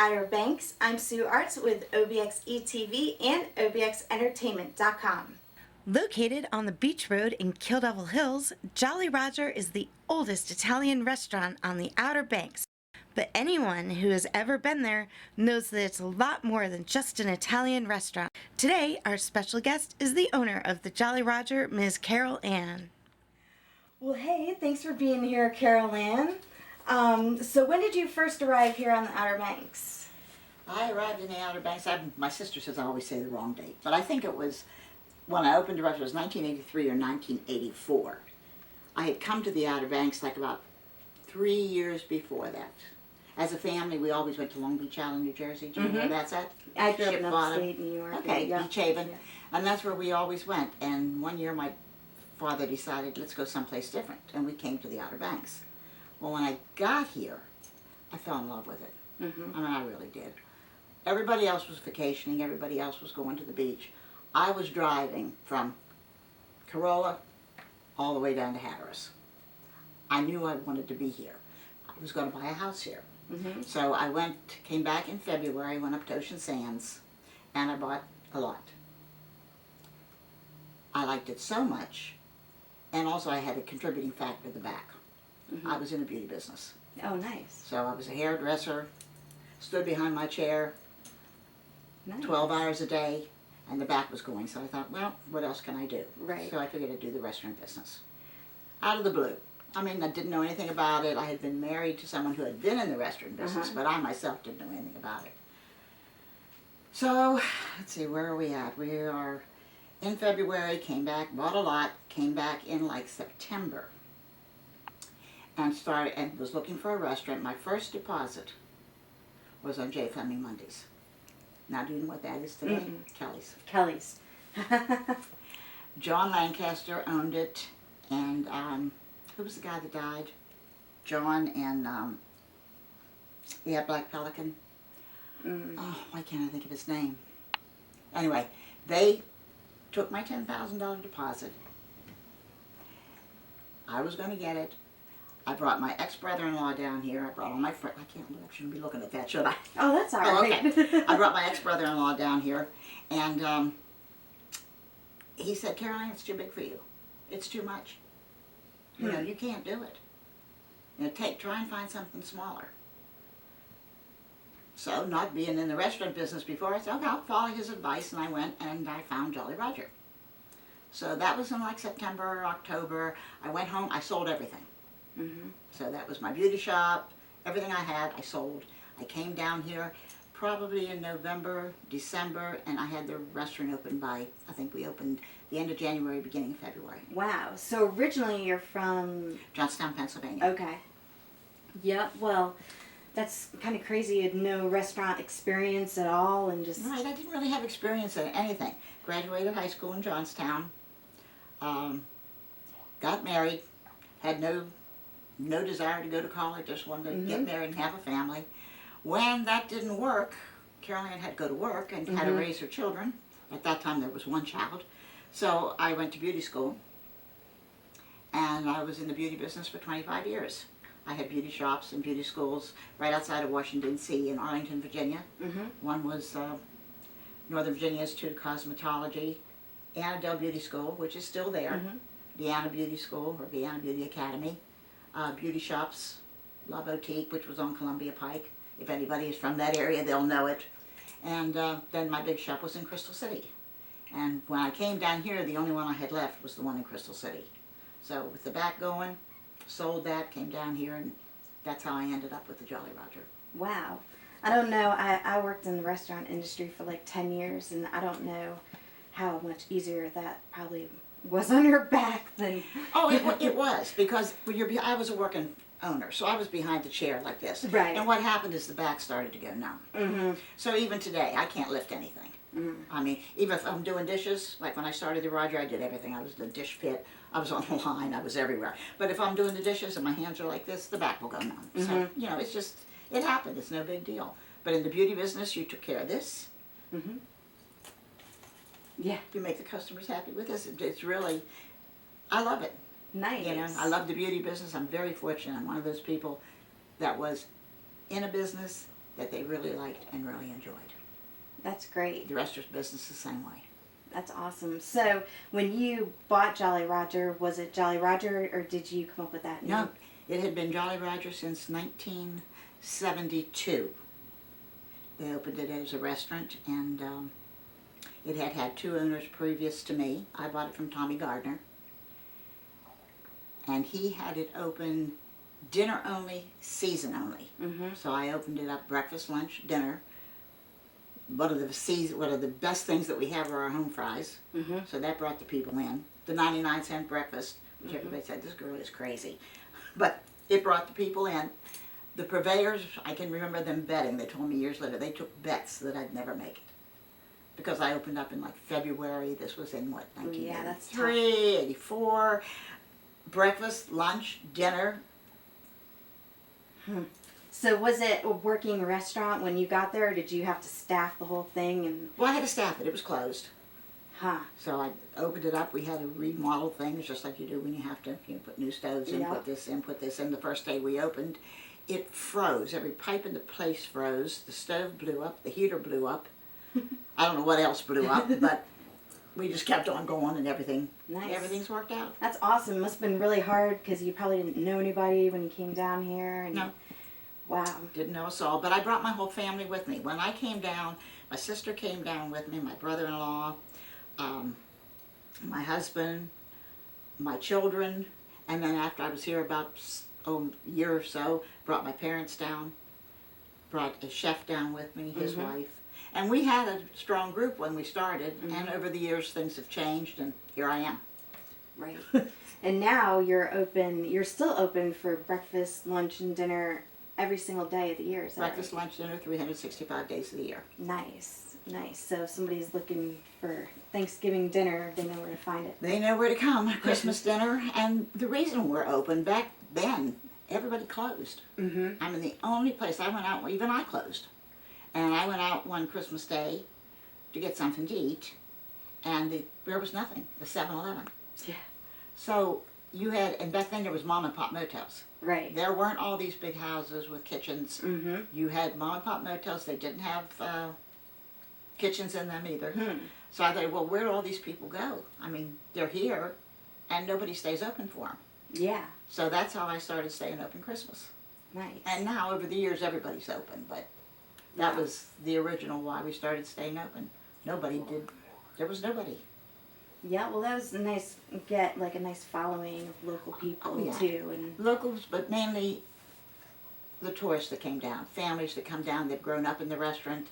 Outer Banks. I'm Sue Artz with OBXE TV and OBXEntertainment.com. Located on the beach road in Kill Devil Hills, Jolly Roger is the oldest Italian restaurant on the Outer Banks. But anyone who has ever been there knows that it's a lot more than just an Italian restaurant. Today, our special guest is the owner of the Jolly Roger, Ms. Carol Ann. Well, hey, thanks for being here, Carol Ann. So when did you first arrive here on the Outer Banks? I arrived in the Outer Banks. My sister says I always say the wrong date, but I think it was when I opened the restaurant. It was 1983 or 1984. I had come to the Outer Banks like about 3 years before that. As a family, we always went to Long Beach Island, New Jersey. Do you know where that's at? I grew up in upstate New York. Okay, yeah. Beach Haven. Yeah. And that's where we always went. And one year my father decided, let's go someplace different. And we came to the Outer Banks. Well, when I got here, I fell in love with it. I mean, I really did. Everybody else was vacationing. Everybody else was going to the beach. I was driving from Corolla all the way down to Hatteras. I knew I wanted to be here. I was going to buy a house here. So I came back in February, went up to Ocean Sands, and I bought a lot. I liked it so much, and also I had a contributing factor at the back. I was in the beauty business. Oh, nice. So I was a hairdresser, stood behind my chair 12 hours a day, and the back was going. So I thought, well, what else can I do? Right. So I figured I'd do the restaurant business. Out of the blue. I mean, I didn't know anything about it. I had been married to someone who had been in the restaurant business, but I myself didn't know anything about it. So, let's see, where are we at? We are in February, came back, bought a lot, came back in like September, and was looking for a restaurant. My first deposit was on J. Fleming Mondays. Now, do you know what that is today? Kelly's. Kelly's. John Lancaster owned it, and who was the guy that died? John and Black Pelican. Oh, why can't I think of his name? Anyway, they took my $10,000 deposit. I was going to get it. I brought my ex-brother-in-law down here. I brought all my friends. I shouldn't be looking at that, should I? Oh, that's all right. Okay. I brought my ex-brother-in-law down here, and he said, Caroline, it's too big for you. It's too much. You know, you can't do it. You know, try and find something smaller. So, not being in the restaurant business before, I said, okay, I'll follow his advice, and I went and I found Jolly Roger. So that was in like September or October. I went home, I sold everything. So that was my beauty shop, everything I had, I sold. I came down here probably in November, December, and I had the restaurant open by, I think we opened the end of January, beginning of February. Wow. So originally you're from... Johnstown, Pennsylvania. Okay. Yep, well, that's kind of crazy. You had no restaurant experience at all and just... Right, I didn't really have experience in anything. Graduated high school in Johnstown, got married, had no desire to go to college, just wanted to get married and have a family. When that didn't work, Carol Ann had to go to work and had to raise her children. At that time there was one child. So I went to beauty school, and I was in the beauty business for 25 years. I had beauty shops and beauty schools right outside of Washington, D.C. in Arlington, Virginia. One was Northern Virginia Institute of Cosmetology, Annandale Beauty School, which is still there, Deanna Beauty School, or Deanna Beauty Academy, beauty shops, La Boutique, which was on Columbia Pike. If anybody is from that area, they'll know it. And then my big shop was in Crystal City. And when I came down here, the only one I had left was the one in Crystal City. So with the back going, sold that, came down here, and that's how I ended up with the Jolly Roger. Wow. I don't know. I worked in the restaurant industry for like 10 years, and I don't know how much easier that probably was on your back than... Oh, it was, because I was a working owner, so I was behind the chair like this. Right. And what happened is the back started to go numb. So even today, I can't lift anything. I mean, even if I'm doing dishes, like when I started the Roger, I did everything. I was the dish pit, I was on the line, I was everywhere. But if I'm doing the dishes and my hands are like this, the back will go numb. So, you know, it's just, it happened. It's no big deal. But in the beauty business, you took care of this. Yeah. You make the customers happy with this. It's really, I love it. Nice. You know, I love the beauty business. I'm very fortunate. I'm one of those people that was in a business that they really liked and really enjoyed. That's great. The rest of the business the same way. That's awesome. So when you bought Jolly Roger, was it Jolly Roger or did you come up with that name? No, it had been Jolly Roger since 1972. They opened it as a restaurant, and it had had 2 owners previous to me. I bought it from Tommy Gardner. And he had it open dinner only, season only. So I opened it up breakfast, lunch, dinner. One of the best things that we have are our home fries. So that brought the people in. The 99-cent breakfast, which everybody said, this girl is crazy. But it brought the people in. The purveyors, I can remember them betting. They told me years later, they took bets that I'd never make it. Because I opened up in like February. This was in what, 1983, 84. Breakfast, lunch, dinner. So was it a working restaurant when you got there, or did you have to staff the whole thing? And Well, I had to staff it. It was closed. Huh. So I opened it up. We had to remodel things just like you do when you have to put new stoves in, put this in, put this in. The first day we opened, it froze. Every pipe in the place froze. The stove blew up. The heater blew up. I don't know what else blew up, but we just kept on going and everything's worked out. That's awesome. It must have been really hard because you probably didn't know anybody when you came down here. And No. Wow. Didn't know us all, but I brought my whole family with me. When I came down, my sister came down with me, my brother-in-law, my husband, my children, and then after I was here about a year or so, brought my parents down, brought a chef down with me, his wife. And we had a strong group when we started, and over the years things have changed, and here I am. Right. And now you're still open for breakfast, lunch, and dinner every single day of the year. Is that Breakfast, lunch, dinner, 365 days of the year. Nice. Nice. So if somebody's looking for Thanksgiving dinner, they know where to find it. They know where to come. Christmas dinner. And the reason we're open, back then, everybody closed. I mean, the only place I went out, even I closed. And I went out one Christmas Day to get something to eat, and there was nothing, the 7-Eleven. Yeah. So you had, and back then there was mom and pop motels. Right. There weren't all these big houses with kitchens. You had mom and pop motels. They didn't have kitchens in them either. So I thought, well, where do all these people go? I mean, they're here, and nobody stays open for them. Yeah. So that's how I started staying open Christmas. Nice. And now, over the years, everybody's open, but that was the original why we started staying open. Nobody did. There was nobody. Yeah, well, that was a nice a nice following of local people too, and locals, but mainly the tourists that came down, families that come down. They've grown up in the restaurant.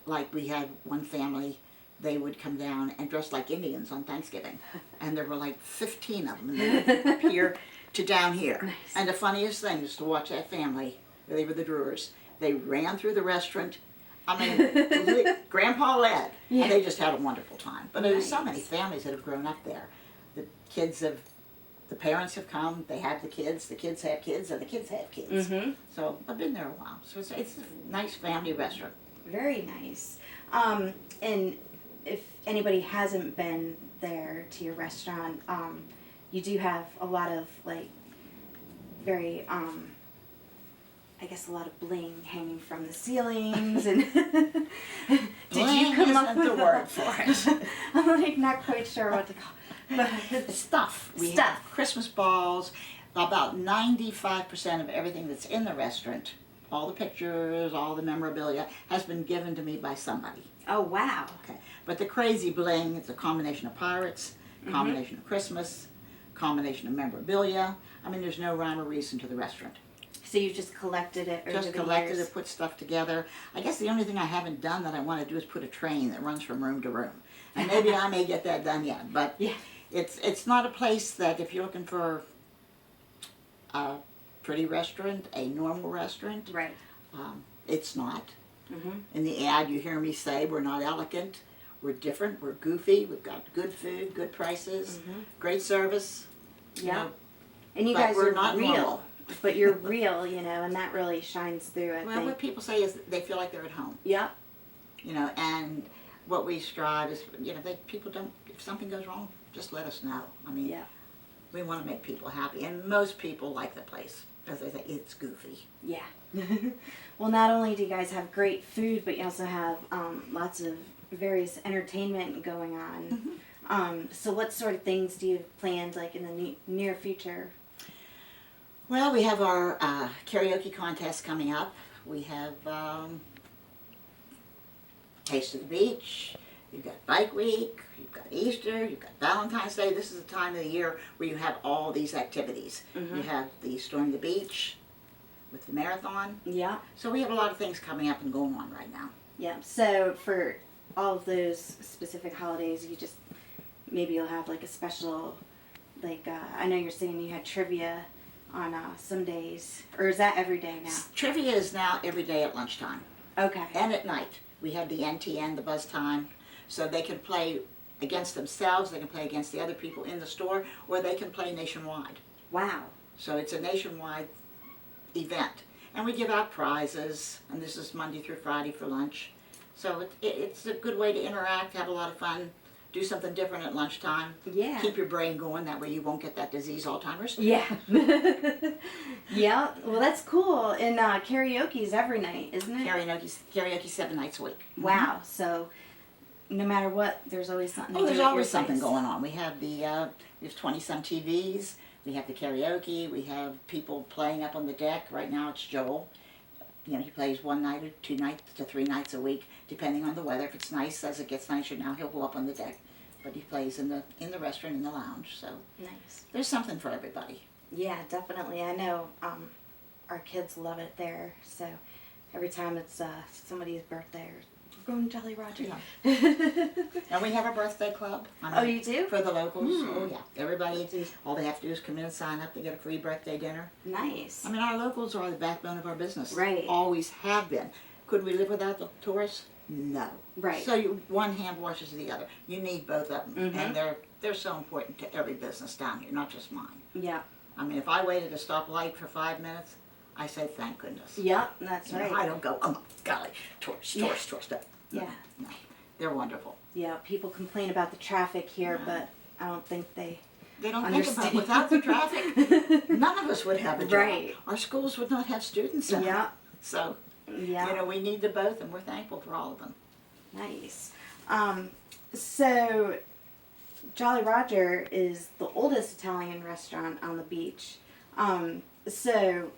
Like we had one family, they would come down and dress like Indians on Thanksgiving, and there were like 15 of them. And they would appear to down here. Nice. And the funniest thing is to watch that family. They were the Brewers. They ran through the restaurant. I mean, Grandpa led, and they just had a wonderful time. But there's so many families that have grown up there. The parents have come, they have the kids have kids, and the kids have kids. So I've been there a while. So it's a nice family restaurant. very nice. And if anybody hasn't been there to your restaurant, you do have a lot of very I guess a lot of bling hanging from the ceilings, and did you come up with the word for it? I'm not quite sure what to call it. But Stuff. We have Christmas balls. About 95% of everything that's in the restaurant, all the pictures, all the memorabilia, has been given to me by somebody. Oh, wow. Okay. But the crazy bling, it's a combination of pirates, combination of Christmas, combination of memorabilia. I mean, there's no rhyme or reason to the restaurant. So you just collected it over Just the collected years? it, put stuff together. I guess the only thing I haven't done that I want to do is put a train that runs from room to room. And maybe I may get that done yet. But Yeah. it's not a place that if you're looking for a pretty restaurant, a normal restaurant, Right. it's not. In the ad you hear me say we're not elegant, we're different, we're goofy, we've got good food, good prices, great service. you Yeah. know, And you but guys we're are not real. normal. But you're real, and that really shines through, I Well, think. what people say is they feel like they're at home. Yep. And what we strive is, people don't, if something goes wrong, just let us know. I mean, Yeah. We want to make people happy, and most people like the place because they say it's goofy. Yeah. Well, not only do you guys have great food, but you also have lots of various entertainment going on. So what sort of things do you have planned, like in the near future? Well, we have our karaoke contest coming up. We have Taste of the Beach. You've got Bike Week. You've got Easter. You've got Valentine's Day. This is the time of the year where you have all these activities. You have the Storm the Beach with the marathon. Yeah. So we have a lot of things coming up and going on right now. Yeah. So for all of those specific holidays, you just maybe you'll have like a special, like I know you're saying you had trivia on some days, or is that every day now? Trivia is now every day at lunchtime Okay. and at night. We have the NTN, the buzz time, so they can play against themselves, they can play against the other people in the store, or they can play nationwide. Wow. So it's a nationwide event. And we give out prizes, and this is Monday through Friday for lunch. So it's a good way to interact, have a lot of fun, do something different at lunchtime. Yeah. Keep your brain going, that way you won't get that disease, Alzheimer's. Yeah. Yeah. Well, that's cool. And karaoke's every night, isn't it? Karaoke 7 nights a week. Wow. So no matter what, there's always something. Oh, to there's do at always your something place. going on. We have we have 20-some TVs. We have the karaoke. We have people playing up on the deck. Right now it's Joel. You know, he plays 1 night or 2 nights to 3 nights a week, depending on the weather. If it's nice, as it gets nicer now, he'll go up on the deck. But he plays in the restaurant, in the lounge. So Nice. there's something for everybody. Yeah, definitely. I know our kids love it there. So every time it's somebody's birthday, we're going to Jolly Roger. Yeah. And we have a birthday club. Oh, you do? For the locals. Oh, yeah. Everybody, all they have to do is come in and sign up to get a free birthday dinner. Nice. I mean, our locals are the backbone of our business. Right. Always have been. Could we live without the tourists? No. Right. So one hand washes the other. You need both of them. And they're so important to every business down here, not just mine. Yeah. I mean, if I waited a stoplight for 5 minutes, I say thank goodness. Yeah, that's You know, right. I don't go, oh my golly, tourists. No. Yeah. No. They're wonderful. Yeah, people complain about the traffic here, but I don't think they They don't understand. think about without the traffic, none of us would have a job. Right. Our schools would not have students in them. Yeah. So, Yeah. you know, we need the both, and we're thankful for all of them. Nice. So Jolly Roger is the oldest Italian restaurant on the beach. So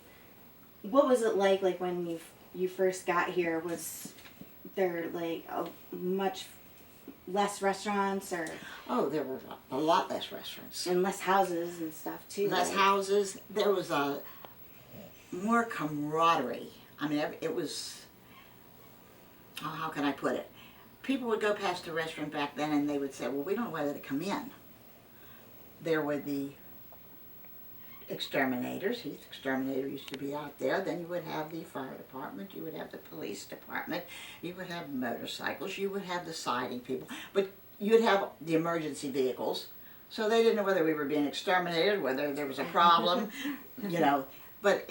what was it like when you first got here? Was there like much less restaurants or Oh, there were a lot less restaurants. and less houses and stuff too? Less right? houses. There was more camaraderie. I mean, it was, oh, how can I put it? People would go past the restaurant back then and they would say, well, we don't know whether to come in. There were the exterminators. Heath Exterminator used to be out there. Then you would have the fire department. You would have the police department. You would have motorcycles. You would have the siding people. But you'd have the emergency vehicles. So they didn't know whether we were being exterminated, whether there was a problem, you know. But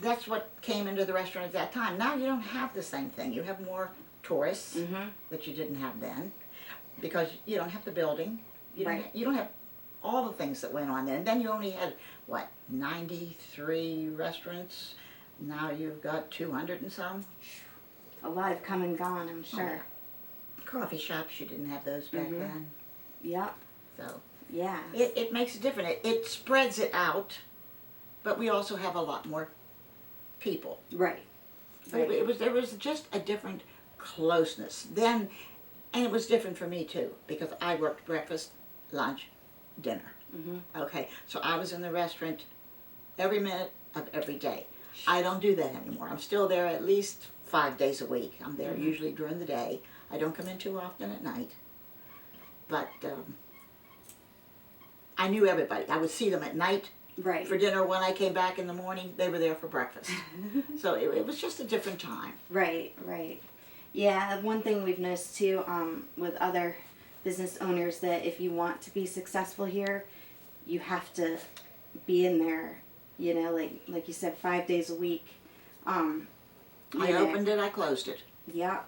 that's what came into the restaurant at that time. Now you don't have the same thing. You have more tourists that you didn't have then, because you don't have the building. You don't have all the things that went on then. And then you only had, 93 restaurants. Now you've got 200 and some. A lot have come and gone, I'm sure. Coffee shops, you didn't have those back then. Yep. So Yeah. it makes it different. It spreads it out, but we also have a lot more people. Right. But there was just a different closeness then, and it was different for me too, because I worked breakfast, lunch, dinner. Okay, so I was in the restaurant every minute of every day. I don't do that anymore. I'm still there at least 5 days a week. I'm there usually during the day. I don't come in too often at night. But I knew everybody. I would see them at night Right. for dinner. When I came back in the morning, they were there for breakfast. So it was just a different time. Right, right. Yeah, one thing we've noticed too with other business owners, that if you want to be successful here, you have to be in there, you know, like you said, 5 days a week. I opened it, I closed it. Yep.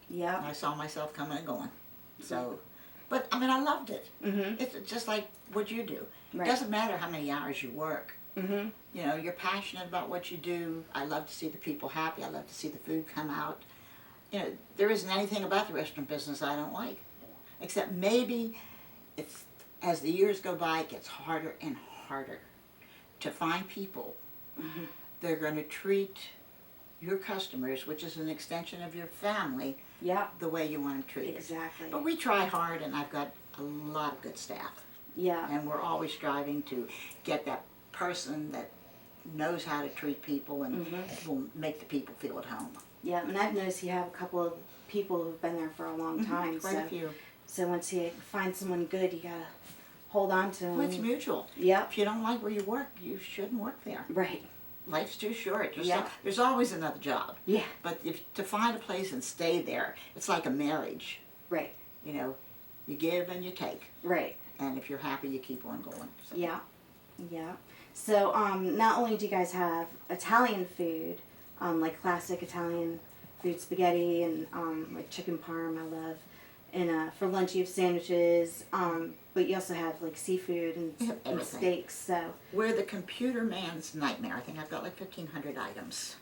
Yep. I saw myself coming and going. So, but I mean, I loved it. It's just like what you do. It doesn't matter how many hours you work. Mm-hmm. You know, you're passionate about what you do. I love to see the people happy. I love to see the food come out. You know, there isn't anything about the restaurant business I don't like. Except maybe as the years go by, it gets harder and harder to find people that are going to treat your customers, which is an extension of your family, the way you want to treat it. Exactly. But we try hard, and I've got a lot of good staff. Yeah. And we're always striving to get that person that knows how to treat people and will make the people feel at home. Yeah, and I've noticed you have a couple of people who've been there for a long time. Quite a few. So once you find someone good, you gotta hold on to them. Well, it's mutual. Yep. If you don't like where you work, you shouldn't work there. Right. Life's too short. Yeah. There's always another job. Yeah. But to find a place and stay there, it's like a marriage. Right. You know, you give and you take. Right. And if you're happy, you keep on going. So. Yeah. Yeah. So not only do you guys have Italian food, like classic Italian food, spaghetti and like chicken parm, I love. And for lunch you have sandwiches, but you also have like seafood and steaks. So we're the computer man's nightmare. I think I've got like 1,500 items.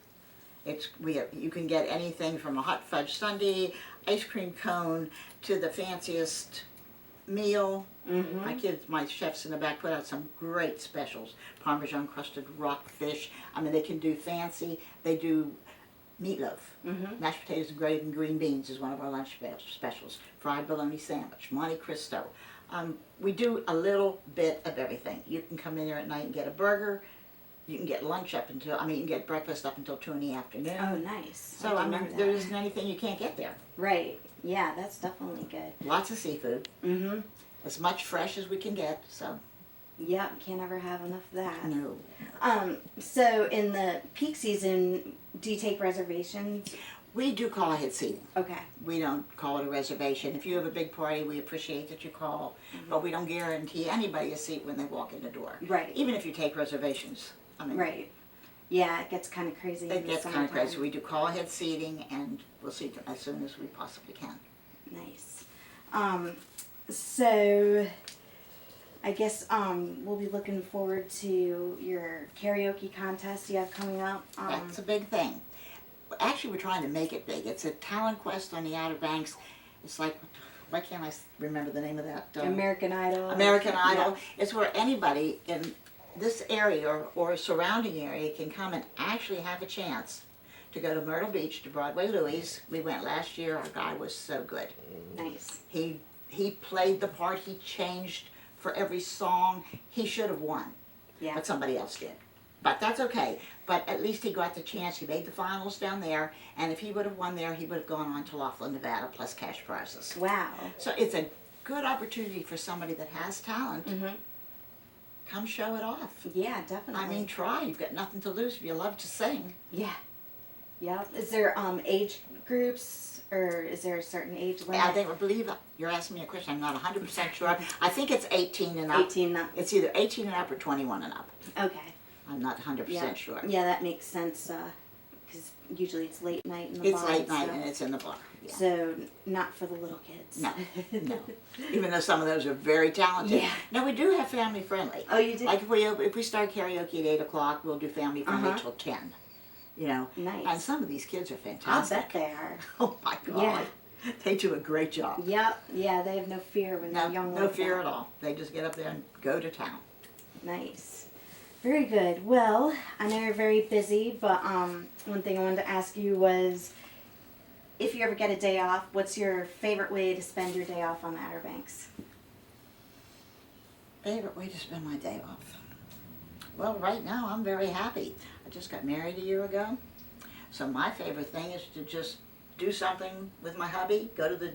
You can get anything from a hot fudge sundae, ice cream cone, to the fanciest meal. My chefs in the back put out some great specials. Parmesan crusted rockfish. I mean, they can do fancy. They do meatloaf. Mashed potatoes and gravy and green beans is one of our lunch specials. Fried bologna sandwich, Monte Cristo. We do a little bit of everything. You can come in there at night and get a burger. You can get lunch you can get breakfast up until 2 in the afternoon. oh, nice. So, I mean, there isn't anything you can't get there. Right. Yeah, that's definitely good. Lots of seafood. As much fresh as we can get, so. Yeah, can't ever have enough of that. No. So in the peak season, do you take reservations? We do call ahead seating. Okay. We don't call it a reservation. If you have a big party, we appreciate that you call, but we don't guarantee anybody a seat when they walk in the door. Right. Even if you take reservations. I mean, Right. Yeah, it gets kind of crazy. It gets kind of crazy. We do call ahead seating, and we'll seat them as soon as we possibly can. Nice. So I guess we'll be looking forward to your karaoke contest you have coming up. That's a big thing. Actually, we're trying to make it big. It's a talent quest on the Outer Banks. It's like, why can't I remember the name of that? American Idol. American Idol. It's where anybody in this area or surrounding area can come and actually have a chance to go to Myrtle Beach to Broadway Louie's. We went last year. Our guy was so good. Nice. He played the part. He changed for every song. He should have won. Yeah. But somebody else did. But that's okay. But at least he got the chance. He made the finals down there. And if he would have won there, he would have gone on to Laughlin, Nevada, plus cash prizes. Wow. So it's a good opportunity for somebody that has talent. Come show it off. Yeah, definitely. I mean, try. You've got nothing to lose if you love to sing. Yeah. Yeah. Is there age groups, or is there a certain age limit? I believe you're asking me a question. I'm not 100% sure. I think it's 18 and up. 18 and up. It's either 18 and up or 21 and up. Okay. I'm not 100% sure. Yeah, that makes sense, because usually it's late night in the bar. It's late night and it's in the bar. Yeah. So, not for the little kids. No, no. Even though some of those are very talented. Yeah. Now, we do have family friendly. Oh, you do? Like if we start karaoke at 8 o'clock, we'll do family friendly till 10. You know? Nice. And some of these kids are I'll fantastic. bet they are. Oh my God. Yeah. They do a great job. Yep. Yeah, they have no fear when they're young. No like fear that. at all. They just get up there and go to town. Nice. Very good. Well, I know you're very busy, but one thing I wanted to ask you was, if you ever get a day off, what's your favorite way to spend your day off on the Outer Banks? Favorite way to spend my day off? Well, right now I'm very happy. I just got married a year ago. So my favorite thing is to just do something with my hubby, go to the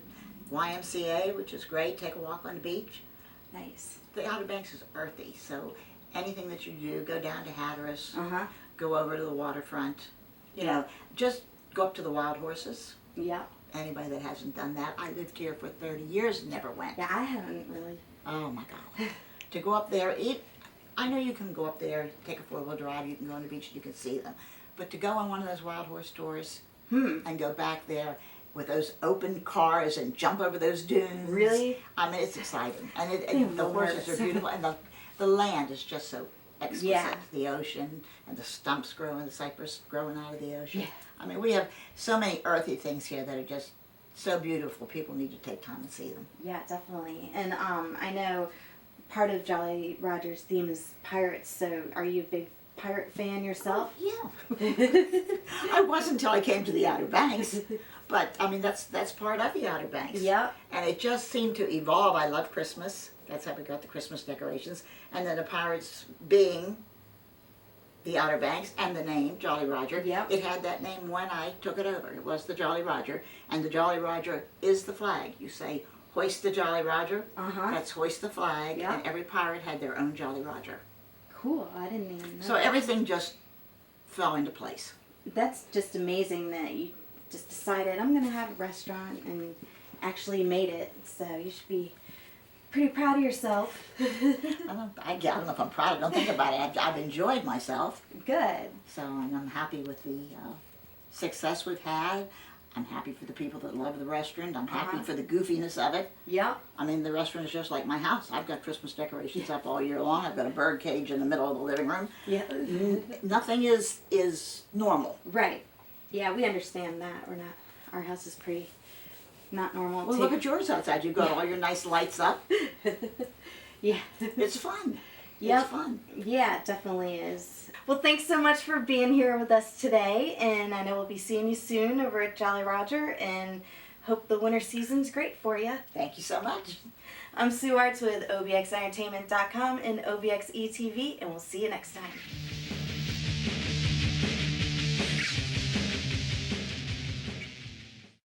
YMCA, which is great, take a walk on the beach. Nice. The Outer Banks is earthy, so anything that you do, go down to Hatteras, Uh-huh. go over to the waterfront, you know, just go up to the Wild Horses. Yeah. Anybody that hasn't done that, I lived here for 30 years and never went. Yeah, I haven't really. Oh my God. To go up there, I know you can go up there, take a 4-wheel drive, you can go on the beach and you can see them. But to go on one of those Wild Horse tours and go back there with those open cars and jump over those dunes. Really? I mean, it's exciting. And I'm a the little horses nervous. are beautiful and the land is just so exquisite. Yeah. The ocean and the stumps growing, the cypress growing out of the ocean. Yeah. I mean, we have so many earthy things here that are just so beautiful. People need to take time and see them. Yeah, definitely. And I know part of Jolly Roger's theme is pirates, so are you a big pirate fan yourself? Yeah. I was until I came to the Outer Banks. But, I mean, that's part of the Outer Banks. Yep. And it just seemed to evolve. I love Christmas. That's how we got the Christmas decorations. And then the pirates being the Outer Banks and the name Jolly Roger. Yep. It had that name when I took it over. It was the Jolly Roger. And the Jolly Roger is the flag. You say, hoist the Jolly Roger. Uh-huh. That's hoist the flag. Yep. And every pirate had their own Jolly Roger. Cool. I didn't even know. So everything just fell into place. That's just amazing that you just decided, I'm going to have a restaurant and actually made it. So you should be pretty proud of yourself. I don't know if I'm proud. I don't think about it. I've enjoyed myself. Good. So I'm happy with the success we've had. I'm happy for the people that love the restaurant. I'm happy for the goofiness of it. Yep. I mean, the restaurant is just like my house. I've got Christmas decorations up all year long. I've got a bird cage in the middle of the living room. Yeah. Nothing is normal. Right. Yeah, we understand that. We're not. Our house is pretty not normal. Well, too. look at yours outside. You've got all your nice lights up. Yeah. It's fun. Yep. It's fun. Yeah, it definitely is. Well, thanks so much for being here with us today, and I know we'll be seeing you soon over at Jolly Roger, and hope the winter season's great for you. Thank you so much. I'm Sue Artz with OBX Entertainment.com and OBXE TV, and we'll see you next time.